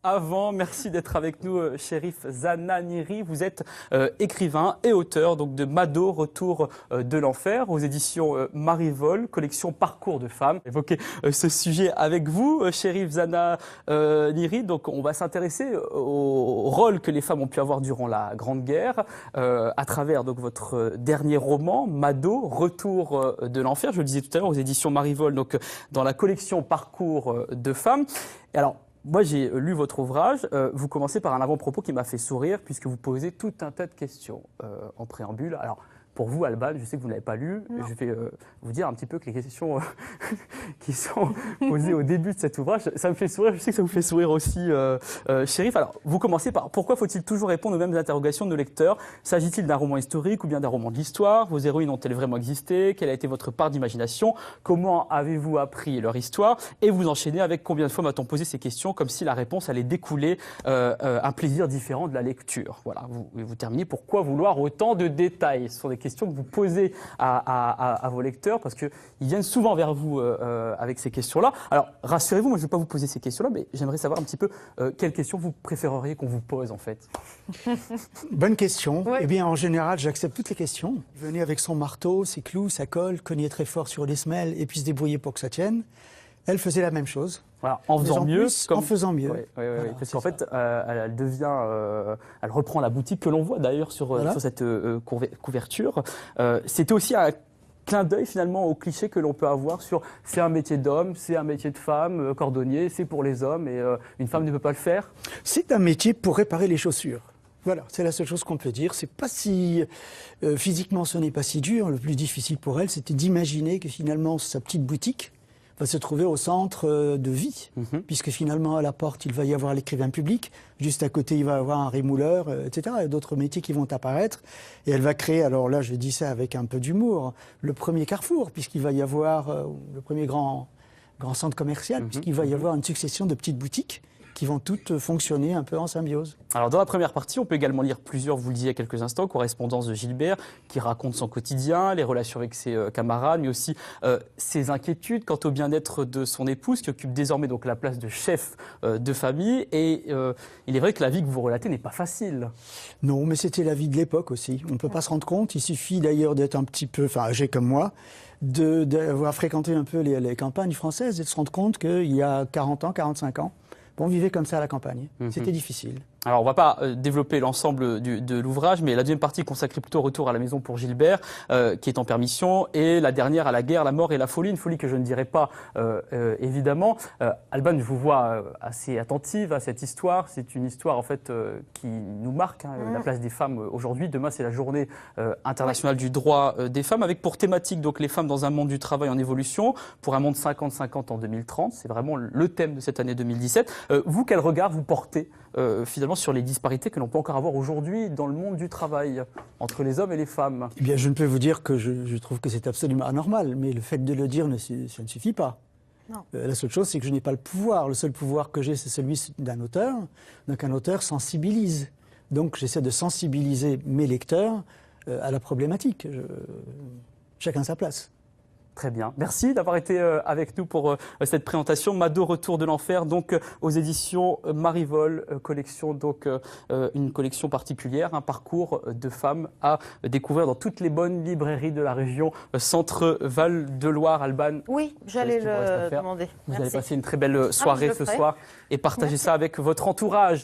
avant. Merci d'être avec nous, Cherif Zana Niri. Vous êtes écrivain et auteur donc, de Mado, Retour de l'enfer, aux éditions Marivol, collection Parcours de femmes. Évoquer ce sujet avec vous, Cherif Zana Niri. Donc, on va s'intéresser au rôle que les femmes ont pu avoir durant la Grande Guerre, à travers donc, votre dernier roman, Mado, Retour de l'enfer. Je le disais tout à l'heure, aux éditions Marivol, donc, dans la collection Parcours de femmes. Et alors, moi, j'ai lu votre ouvrage. Vous commencez par un avant-propos qui m'a fait sourire, puisque vous posez tout un tas de questions en préambule. Alors, pour vous, Alban, je sais que vous ne l'avez pas lu. Non. Je vais vous dire un petit peu que les questions qui sont posées au début de cet ouvrage, ça me fait sourire. Je sais que ça vous fait sourire aussi, Cherif. Alors, vous commencez par pourquoi faut-il toujours répondre aux mêmes interrogations de nos lecteurs? S'agit-il d'un roman historique ou bien d'un roman de l'histoire? Vos héroïnes ont-elles vraiment existé? Quelle a été votre part d'imagination? Comment avez-vous appris leur histoire? Et vous enchaînez avec combien de fois m'a-t-on posé ces questions, comme si la réponse allait découler un plaisir différent de la lecture. Voilà, vous terminez. Pourquoi vouloir autant de détails? Ce sont des questions que vous posez à vos lecteurs, parce qu'ils viennent souvent vers vous avec ces questions-là. Alors, rassurez-vous, moi je ne vais pas vous poser ces questions-là, mais j'aimerais savoir un petit peu quelles questions vous préféreriez qu'on vous pose, en fait. Bonne question. Ouais. Eh bien, en général, j'accepte toutes les questions. Venez avec son marteau, ses clous, sa colle, cogner très fort sur les semelles et puis se débrouiller pour que ça tienne. Elle faisait la même chose. Voilà, en faisant mieux. Plus, en faisant mieux. Oui, Voilà, parce qu'en fait, elle devient, elle reprend la boutique que l'on voit d'ailleurs sur, Voilà. sur cette couverture. C'était aussi un clin d'œil finalement au cliché que l'on peut avoir sur c'est un métier d'homme, c'est un métier de femme, cordonnier, c'est pour les hommes et une femme ne peut pas le faire. C'est un métier pour réparer les chaussures. Voilà, c'est la seule chose qu'on peut dire. C'est pas si physiquement, ce n'est pas si dur. Le plus difficile pour elle, c'était d'imaginer que finalement sa petite boutique va se trouver au centre de vie, puisque finalement à la porte il va y avoir l'écrivain public, juste à côté il va y avoir un rémouleur, etc. Il y a d'autres métiers qui vont apparaître, et elle va créer, alors là je dis ça avec un peu d'humour, le premier carrefour, puisqu'il va y avoir le premier grand centre commercial, puisqu'il va y avoir une succession de petites boutiques qui vont toutes fonctionner un peu en symbiose. Alors dans la première partie, on peut également lire plusieurs, vous le disiez il y a quelques instants, correspondances de Gilbert, qui raconte son quotidien, les relations avec ses camarades, mais aussi ses inquiétudes quant au bien-être de son épouse, qui occupe désormais donc la place de chef de famille. Et il est vrai que la vie que vous relatez n'est pas facile. Non, mais c'était la vie de l'époque aussi. On ne peut pas se rendre compte. Il suffit d'ailleurs d'être un petit peu, âgé comme moi, d'avoir fréquenté un peu les campagnes françaises et de se rendre compte qu'il y a 40 ans, 45 ans, on vivait comme ça à la campagne. C'était difficile. Alors, on ne va pas développer l'ensemble de l'ouvrage, mais la deuxième partie consacrée plutôt au retour à la maison pour Gilbert, qui est en permission, et la dernière à la guerre, la mort et la folie, une folie que je ne dirai pas, évidemment. Alban, je vous vois assez attentive à cette histoire. C'est une histoire, en fait, qui nous marque, la place des femmes aujourd'hui. Demain, c'est la journée internationale du droit des femmes, avec pour thématique donc, les femmes dans un monde du travail en évolution, pour un monde 50-50 en 2030. C'est vraiment le thème de cette année 2017. Vous, quel regard vous portez finalement sur les disparités que l'on peut encore avoir aujourd'hui dans le monde du travail entre les hommes et les femmes? Eh bien, je ne peux vous dire que je trouve que c'est absolument anormal, mais le fait de le dire, ça ne suffit pas. Non. La seule chose, c'est que je n'ai pas le pouvoir. Le seul pouvoir que j'ai, c'est celui d'un auteur. Donc un auteur sensibilise. Donc j'essaie de sensibiliser mes lecteurs à la problématique. Chacun sa place. Très bien. Merci d'avoir été avec nous pour cette présentation. Mado, Retour de l'enfer, donc aux éditions Marivol, collection, donc une collection particulière, un parcours de femmes à découvrir dans toutes les bonnes librairies de la région Centre-Val de Loire. Alban. Oui, j'allais le demander. Vous Merci. allez passer une très belle soirée ce ferai. soir et partager ça avec votre entourage.